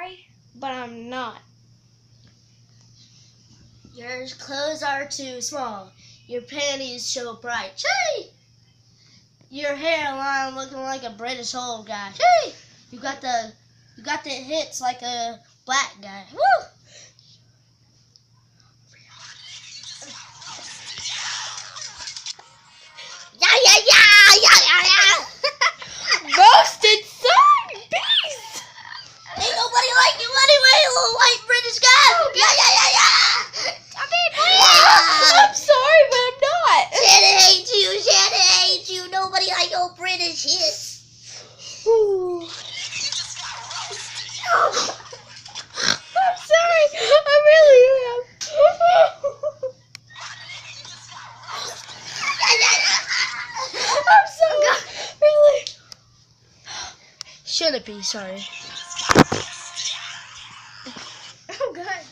sorry, but I'm not. Your clothes are too small. Your panties show bright. Chee! Your hairline looking like a British old guy. Chee! You got the hits like a black guy. Woo! Yeah. Roasted son, beast. Ain't nobody like you anyway, little white British guy. Yeah. I'm sorry, but I'm not. Shannon hates you. Nobody like your British hits. I'm sorry. I really am. I'm sorry. Really. Shouldn't be sorry. Oh God.